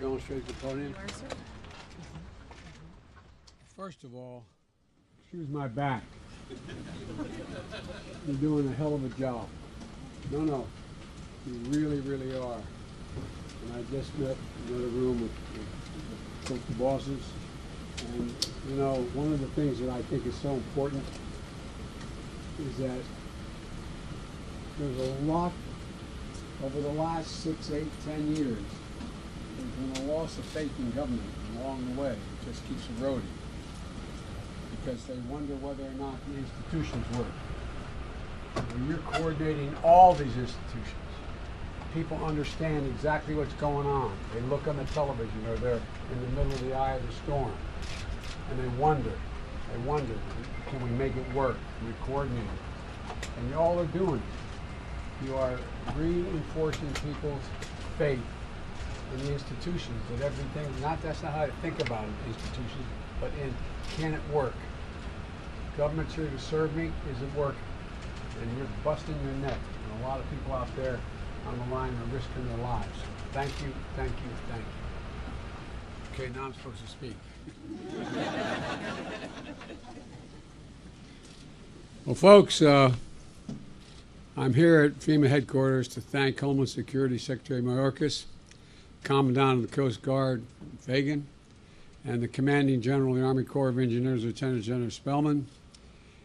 going straight to the podium? First of all, excuse my back. You're doing a hell of a job. No, you really, really are. And I just met another room with the bosses. And, you know, one of the things that I think is so important is that there's a lot over the last 6, 8, 10 years. There's been a loss of faith in government along the way. It just keeps eroding because they wonder whether or not the institutions work. When you're coordinating all these institutions, people understand exactly what's going on. They look on the television or they're in the middle of the eye of the storm and they wonder, can we make it work? Can we coordinate it? And you all are doing it. You are reinforcing people's faith in the institutions, that everything, that's not how to think about it, institutions, but in can it work? Government's here to serve me, is it working? And you're busting your neck. And a lot of people out there on the line are risking their lives. Thank you, thank you, thank you. Okay, now I'm supposed to speak. Well, folks, I'm here at FEMA headquarters to thank Homeland Security Secretary Mayorkas, Commandant of the Coast Guard, Fagan, and the Commanding General of the Army Corps of Engineers, Lieutenant General Spellman,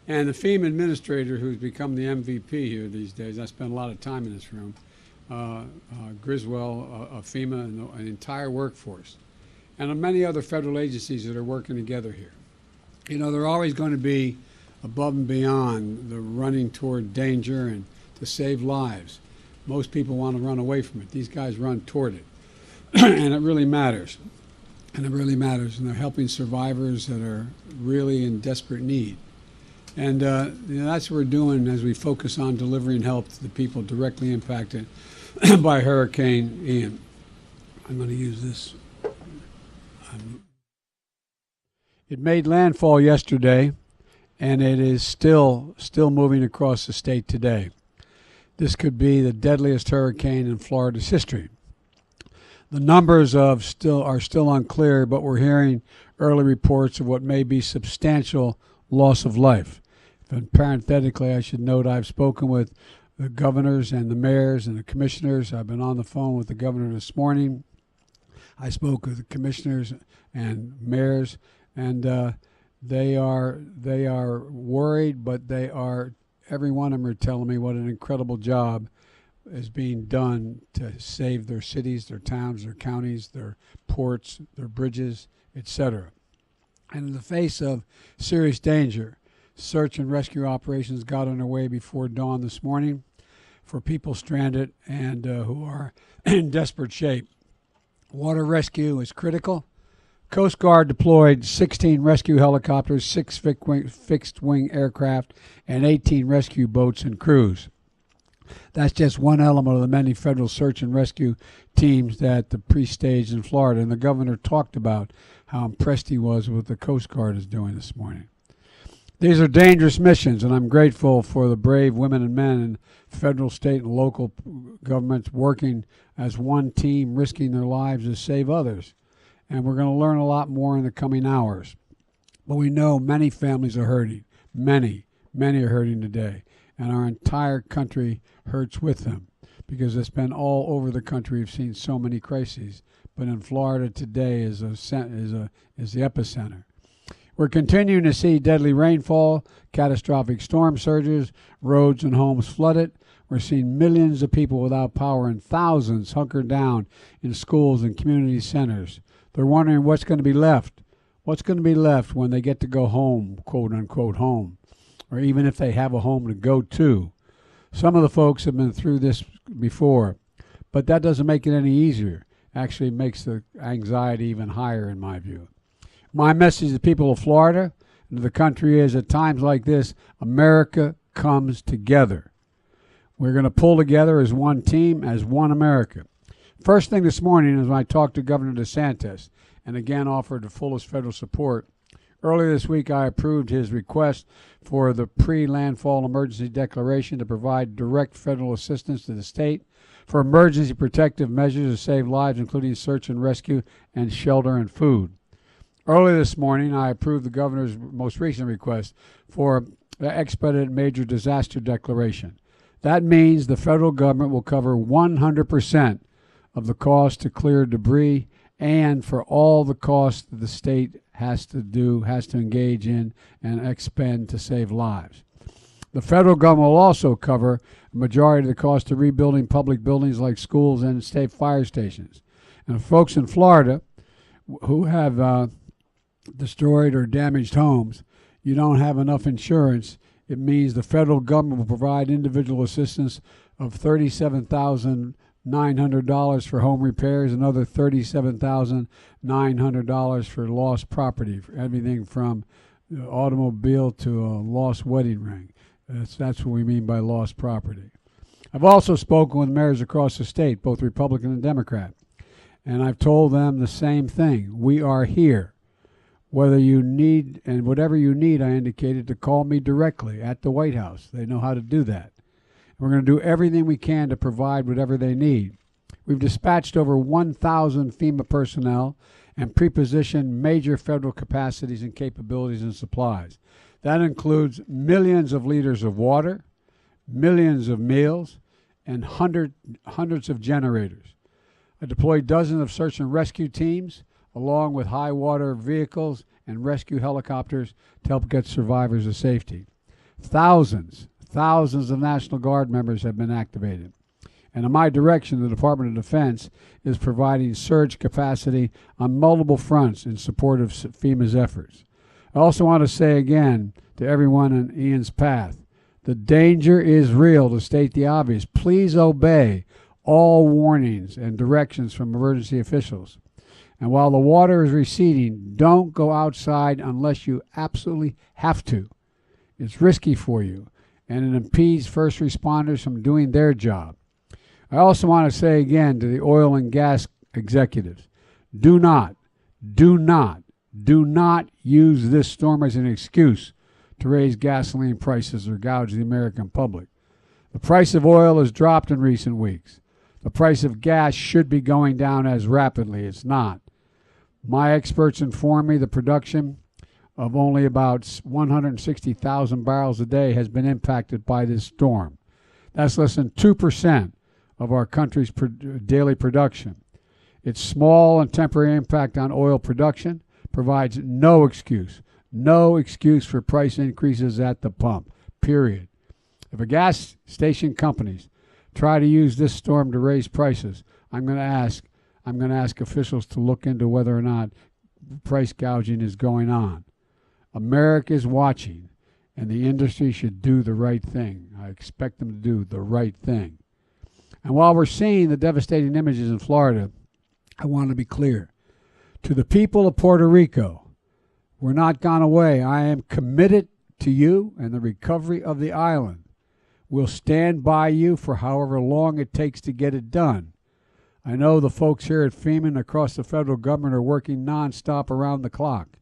and the FEMA administrator who's become the MVP here these days. I spent a lot of time in this room, Griswold of FEMA and the entire workforce, and many other federal agencies that are working together here. You know, they're always going to be above and beyond the running toward danger and to save lives. Most people want to run away from it. These guys run toward it. And it really matters. And it really matters. And they're helping survivors that are really in desperate need. And you know, that's what we're doing as we focus on delivering help to the people directly impacted by Hurricane Ian. I'm going to use this. It made landfall yesterday, and it is still moving across the state today. This could be the deadliest hurricane in Florida's history. The numbers are still unclear, but we're hearing early reports of what may be substantial loss of life. And parenthetically, I should note I've spoken with the governors and the mayors and the commissioners. I've been on the phone with the governor this morning. I spoke with the commissioners and mayors, and they are worried, but every one of them are telling me what an incredible job is being done to save their cities, their towns, their counties, their ports, their bridges, etc. And in the face of serious danger, search and rescue operations got underway before dawn this morning for people stranded and who are in desperate shape. Water rescue is critical. Coast Guard deployed 16 rescue helicopters, 6 fixed-wing aircraft, and 18 rescue boats and crews. That's just one element of the many federal search and rescue teams that the pre-staged in Florida. And the governor talked about how impressed he was with what the Coast Guard is doing this morning. These are dangerous missions, and I'm grateful for the brave women and men in federal, state, and local governments working as one team, risking their lives to save others. And we're going to learn a lot more in the coming hours. But we know many families are hurting. Many are hurting today. And our entire country hurts with them because it's been all over the country. We've seen so many crises. But in Florida today is the epicenter. We're continuing to see deadly rainfall, catastrophic storm surges, roads and homes flooded. We're seeing millions of people without power and thousands hunkered down in schools and community centers. They're wondering what's going to be left. What's going to be left when they get to go home, quote unquote home, or even if they have a home to go to. Some of the folks have been through this before, but that doesn't make it any easier. Actually makes the anxiety even higher in my view. My message to the people of Florida and to the country is at times like this, America comes together. We're going to pull together as one team, as one America. First thing this morning is when I talked to Governor DeSantis and again offered the fullest federal support. Earlier this week, I approved his request for the pre-landfall emergency declaration to provide direct federal assistance to the state for emergency protective measures to save lives, including search and rescue and shelter and food. Early this morning, I approved the governor's most recent request for the expedited major disaster declaration. That means the federal government will cover 100% of the cost to clear debris and for all the costs that the state has to engage in and expend to save lives. The federal government will also cover a majority of the cost of rebuilding public buildings like schools and state fire stations. And folks in Florida who have destroyed or damaged homes, you don't have enough insurance. It means the federal government will provide individual assistance of $37,900 for home repairs, another $37,900 for lost property, for everything from automobile to a lost wedding ring. That's what we mean by lost property. I've also spoken with mayors across the state, both Republican and Democrat, and I've told them the same thing. We are here. Whether you need, and whatever you need, I indicated to call me directly at the White House. They know how to do that. We're going to do everything we can to provide whatever they need. We've dispatched over 1,000 FEMA personnel and prepositioned major federal capacities and capabilities and supplies. That includes millions of liters of water, millions of meals, and hundreds of generators. I deployed dozens of search and rescue teams, along with high water vehicles and rescue helicopters to help get survivors to safety. Thousands of National Guard members have been activated. And in my direction, the Department of Defense is providing surge capacity on multiple fronts in support of FEMA's efforts. I also want to say again to everyone in Ian's path, the danger is real, to state the obvious. Please obey all warnings and directions from emergency officials. And while the water is receding, don't go outside unless you absolutely have to. It's risky for you, and it impedes first responders from doing their job. I also want to say again to the oil and gas executives, do not use this storm as an excuse to raise gasoline prices or gouge the American public. The price of oil has dropped in recent weeks. The price of gas should be going down as rapidly. It's not. My experts inform me the production of only about 160,000 barrels a day has been impacted by this storm. That's less than 2% of our country's daily production. Its small and temporary impact on oil production provides no excuse for price increases at the pump, period. If a gas station companies try to use this storm to raise prices, I'm going to ask officials to look into whether or not price gouging is going on. America is watching, and the industry should do the right thing. I expect them to do the right thing. And while we're seeing the devastating images in Florida, I want to be clear. To the people of Puerto Rico, we're not gone away. I am committed to you and the recovery of the island. We'll stand by you for however long it takes to get it done. I know the folks here at FEMA and across the federal government are working nonstop around the clock.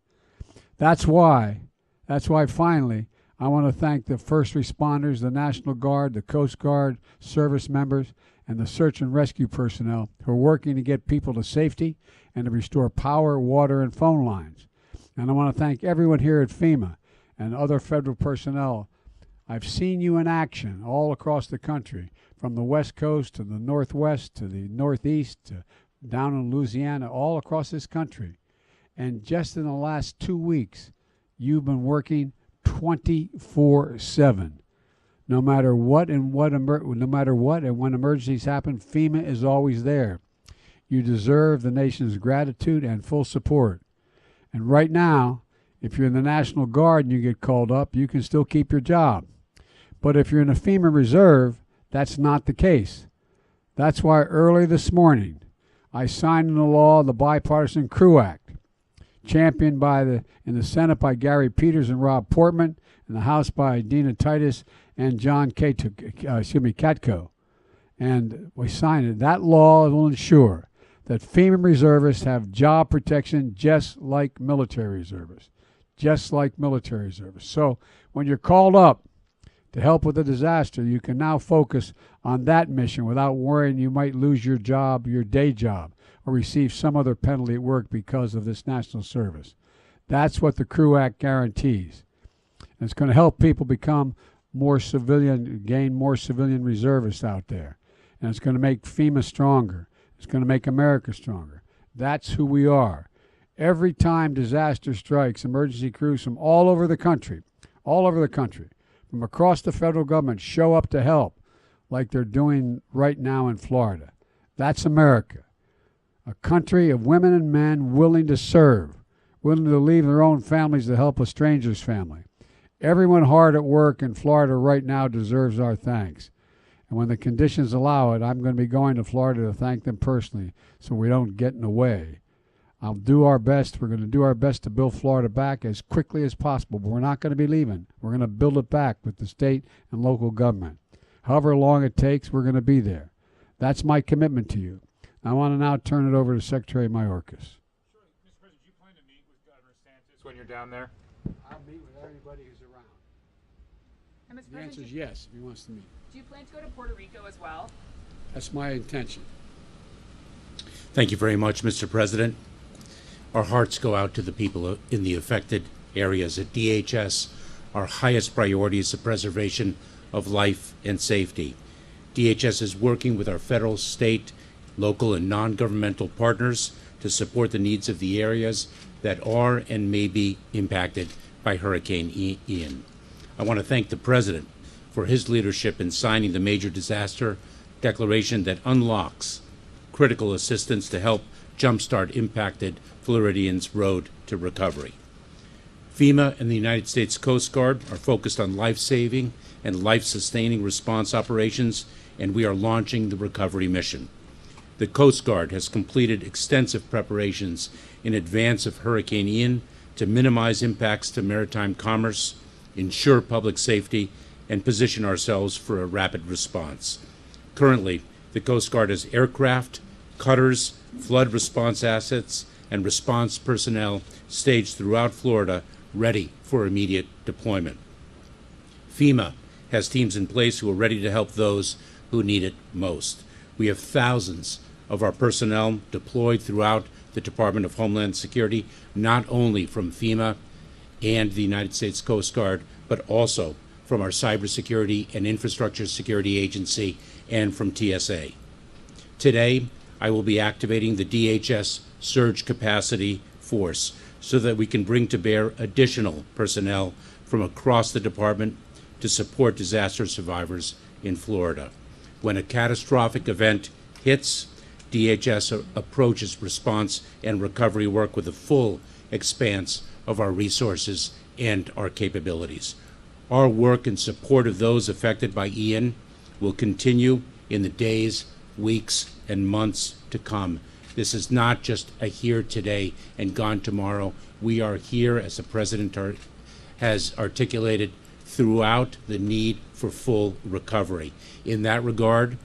That's why finally, I want to thank the first responders, the National Guard, the Coast Guard, service members, and the search and rescue personnel who are working to get people to safety and to restore power, water, and phone lines. And I want to thank everyone here at FEMA and other federal personnel. I've seen you in action all across the country, from the West Coast to the Northwest to the Northeast to down in Louisiana, all across this country. And just in the last 2 weeks, you've been working 24/7. No matter what and when emergencies happen, FEMA is always there. You deserve the nation's gratitude and full support. And right now, if you're in the National Guard and you get called up, you can still keep your job. But if you're in a FEMA reserve, that's not the case. That's why early this morning, I signed into law the Bipartisan Crew Act, championed in the Senate by Gary Peters and Rob Portman, in the House by Dina Titus and John Katko. And we signed it. That law will ensure that FEMA reservists have job protection just like military reservists. So when you're called up, To help with the disaster, you can now focus on that mission without worrying you might lose your job, your day job, or receive some other penalty at work because of this national service. That's what the CREW Act guarantees. And it's going to help people become more civilian, gain more civilian reservists out there. And it's going to make FEMA stronger. It's going to make America stronger. That's who we are. Every time disaster strikes, emergency crews from all over the country, from across the federal government show up to help like they're doing right now in Florida. That's America. A country of women and men willing to serve, willing to leave their own families to help a stranger's family. Everyone hard at work in Florida right now deserves our thanks. And when the conditions allow it, I'm going to be going to Florida to thank them personally so we don't get in the way. I'll do our best. We're going to do our best to build Florida back as quickly as possible, but we're not going to be leaving. We're going to build it back with the state and local government. However long it takes, we're going to be there. That's my commitment to you. I want to now turn it over to Secretary Mayorkas. Sure. Mr. President, do you plan to meet with Governor DeSantis when you're down there? I'll meet with everybody who's around. And Mr. The answer is yes, if he wants to meet. Do you plan to go to Puerto Rico as well? That's my intention. Thank you very much, Mr. President. Our hearts go out to the people in the affected areas. At DHS, our highest priority is the preservation of life and safety. DHS is working with our federal, state, local, and non-governmental partners to support the needs of the areas that are and may be impacted by Hurricane Ian. I want to thank the President for his leadership in signing the major disaster declaration that unlocks critical assistance to help jumpstart impacted Floridians' road to recovery. FEMA and the United States Coast Guard are focused on life-saving and life-sustaining response operations, and we are launching the recovery mission. The Coast Guard has completed extensive preparations in advance of Hurricane Ian to minimize impacts to maritime commerce, ensure public safety, and position ourselves for a rapid response. Currently, the Coast Guard has aircraft, cutters, flood response assets, and response personnel staged throughout Florida ready for immediate deployment. FEMA has teams in place who are ready to help those who need it most. We have thousands of our personnel deployed throughout the Department of Homeland Security, not only from FEMA and the United States Coast Guard, but also from our Cybersecurity and Infrastructure Security Agency and from TSA. Today, I will be activating the DHS Surge Capacity Force so that we can bring to bear additional personnel from across the department to support disaster survivors in Florida. When a catastrophic event hits, DHS approaches response and recovery work with a full expanse of our resources and our capabilities. Our work in support of those affected by Ian will continue in the days, weeks, and months to come. This is not just a here today and gone tomorrow. We are here, as the President has articulated, throughout the need for full recovery. In that regard,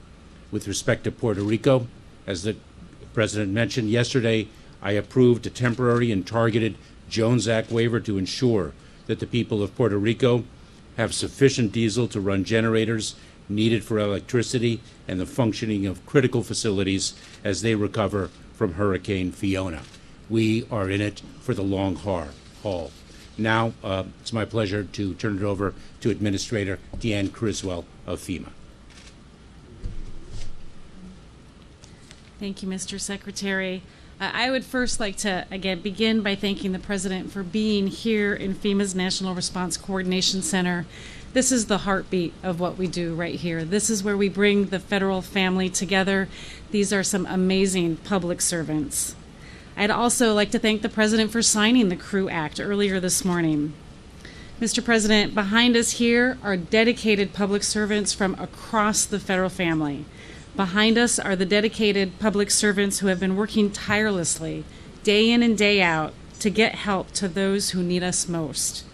with respect to Puerto Rico, as the President mentioned yesterday, I approved a temporary and targeted Jones Act waiver to ensure that the people of Puerto Rico have sufficient diesel to run generators needed for electricity and the functioning of critical facilities as they recover from Hurricane Fiona. We are in it for the long haul. Now, it's my pleasure to turn it over to Administrator Deanne Criswell of FEMA. Thank you, Mr. Secretary. I would first like to, again, begin by thanking the President for being here in FEMA's National Response Coordination Center. This is the heartbeat of what we do right here. This is where we bring the federal family together. These are some amazing public servants. I'd also like to thank the President for signing the CREW Act earlier this morning. Mr. President, behind us here are dedicated public servants from across the federal family. Behind us are the dedicated public servants who have been working tirelessly, day in and day out, to get help to those who need us most.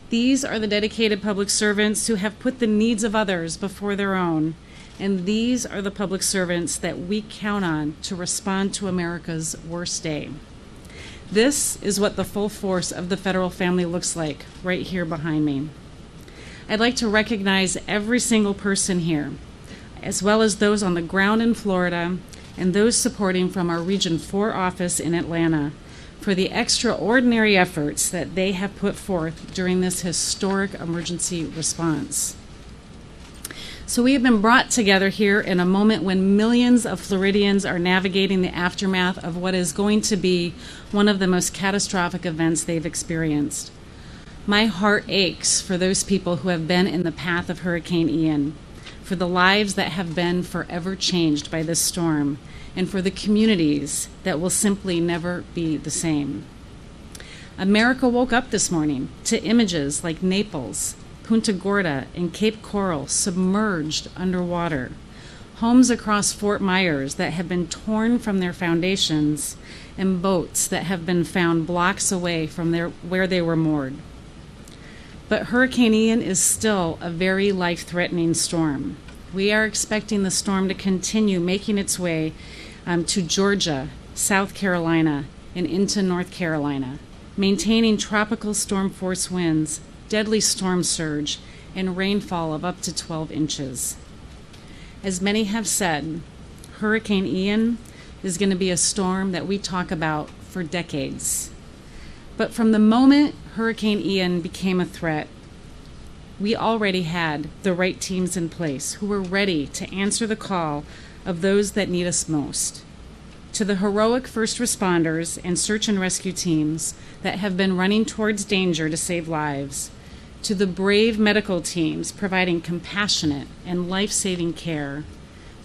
These are the dedicated public servants who have put the needs of others before their own. And these are the public servants that we count on to respond to America's worst day. This is what the full force of the federal family looks like right here behind me. I'd like to recognize every single person here, as well as those on the ground in Florida and those supporting from our Region 4 office in Atlanta, for the extraordinary efforts that they have put forth during this historic emergency response. So we have been brought together here in a moment when millions of Floridians are navigating the aftermath of what is going to be one of the most catastrophic events they've experienced. My heart aches for those people who have been in the path of Hurricane Ian, for the lives that have been forever changed by this storm, and for the communities that will simply never be the same. America woke up this morning to images like Naples, Punta Gorda, and Cape Coral submerged underwater, homes across Fort Myers that have been torn from their foundations, and boats that have been found blocks away from where they were moored. But Hurricane Ian is still a very life-threatening storm. We are expecting the storm to continue making its way to Georgia, South Carolina, and into North Carolina, maintaining tropical storm force winds, deadly storm surge, and rainfall of up to 12 inches. As many have said, Hurricane Ian is going to be a storm that we talk about for decades. But from the moment Hurricane Ian became a threat, we already had the right teams in place who were ready to answer the call of those that need us most. To the heroic first responders and search and rescue teams that have been running towards danger to save lives, to the brave medical teams providing compassionate and life-saving care,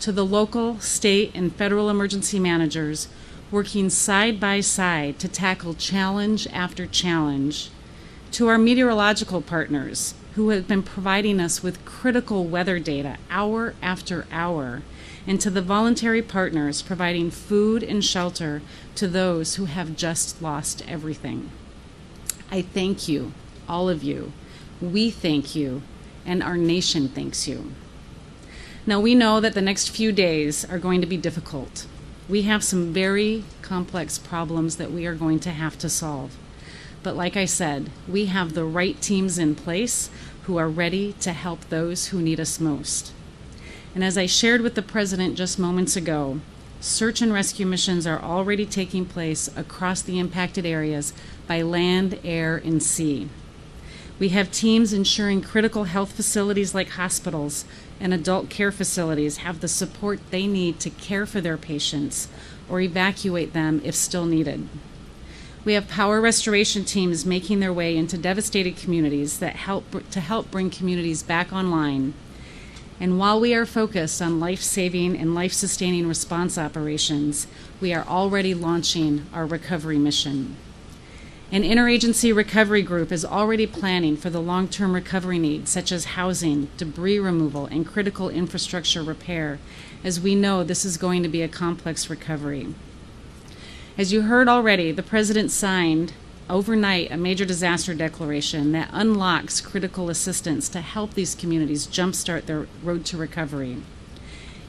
to the local, state, and federal emergency managers working side by side to tackle challenge after challenge, to our meteorological partners who have been providing us with critical weather data hour after hour, and to the voluntary partners providing food and shelter to those who have just lost everything. I thank you, all of you. We thank you, and our nation thanks you. Now, we know that the next few days are going to be difficult. We have some very complex problems that we are going to have to solve. But like I said, we have the right teams in place who are ready to help those who need us most. And as I shared with the President just moments ago, search and rescue missions are already taking place across the impacted areas by land, air, and sea. We have teams ensuring critical health facilities like hospitals and adult care facilities have the support they need to care for their patients or evacuate them if still needed. We have power restoration teams making their way into devastated communities that help bring communities back online. And while we are focused on life-saving and life-sustaining response operations, we are already launching our recovery mission. An interagency recovery group is already planning for the long-term recovery needs, such as housing, debris removal, and critical infrastructure repair, as we know this is going to be a complex recovery. As you heard already, the President signed overnight a major disaster declaration that unlocks critical assistance to help these communities jumpstart their road to recovery.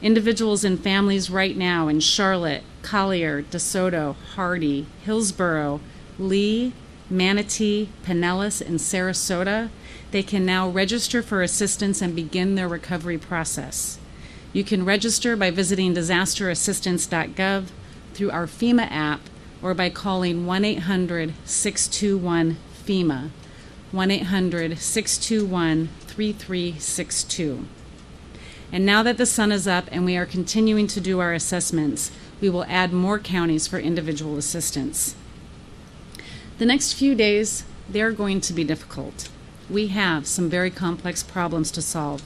Individuals and families right now in Charlotte, Collier, DeSoto, Hardy, Hillsborough, Lee, Manatee, Pinellas, and Sarasota, they can now register for assistance and begin their recovery process. You can register by visiting disasterassistance.gov, through our FEMA app, or by calling 1-800-621-FEMA, 1-800-621-3362. And now that the sun is up and we are continuing to do our assessments, we will add more counties for individual assistance. The next few days, they're going to be difficult. We have some very complex problems to solve.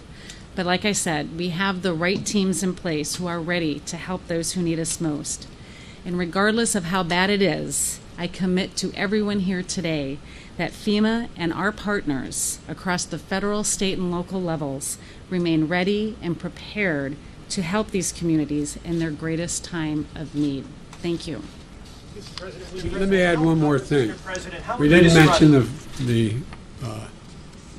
But like I said, we have the right teams in place who are ready to help those who need us most. And regardless of how bad it is, I commit to everyone here today that FEMA and our partners across the federal, state, and local levels remain ready and prepared to help these communities in their greatest time of need. Thank you. Let me add one more thing. We didn't mention the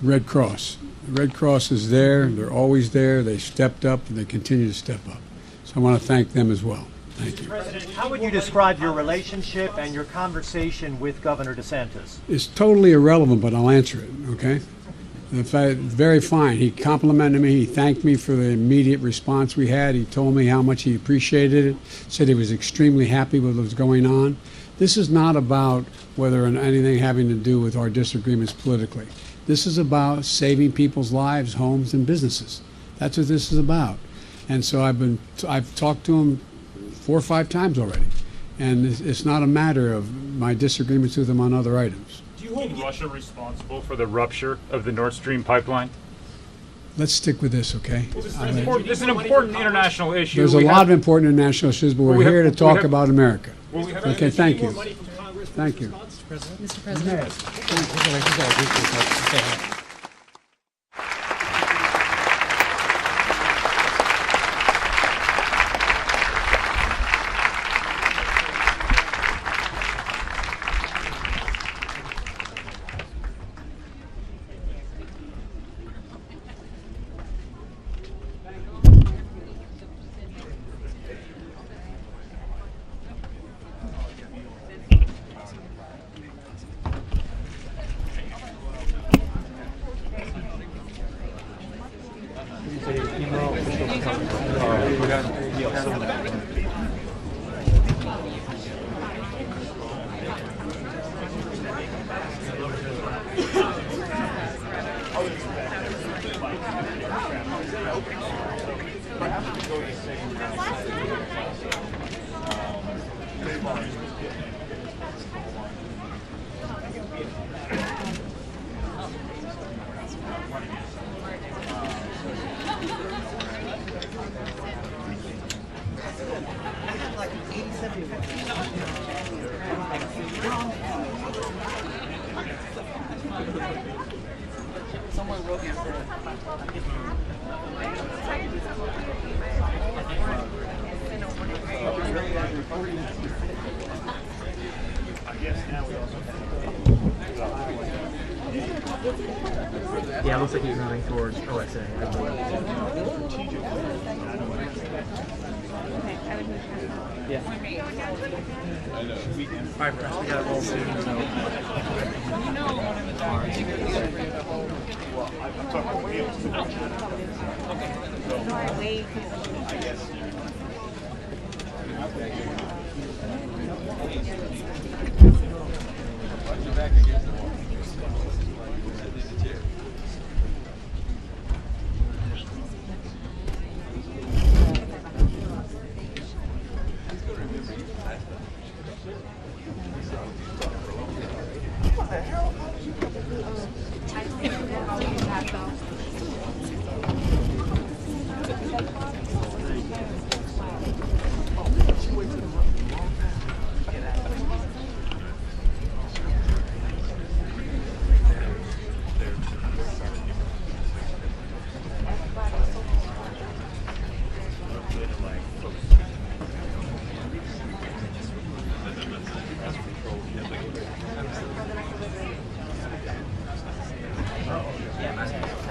Red Cross. The Red Cross is there. They're always there. They stepped up, and they continue to step up. So I want to thank them as well. Thank you. President, how would you describe your relationship and your conversation with Governor DeSantis? It's totally irrelevant, but I'll answer it, okay? Very fine. He complimented me. He thanked me for the immediate response we had. He told me how much he appreciated it, said he was extremely happy with what was going on. This is not about whether anything having to do with our disagreements politically. This is about saving people's lives, homes, and businesses. That's what this is about. And so I've talked to him 4 or 5 times already. And it's not a matter of my disagreements with him on other items. Do you hold Russia responsible for the rupture of the Nord Stream pipeline? Let's stick with this, okay? This is an important international issue. There's a lot of important international issues, but we're here to talk about America. Okay, thank you. Thank you. Mr. President. Yeah, it looks like he's moving towards OSA. Yeah. Alright, Press, we gotta roll soon, so.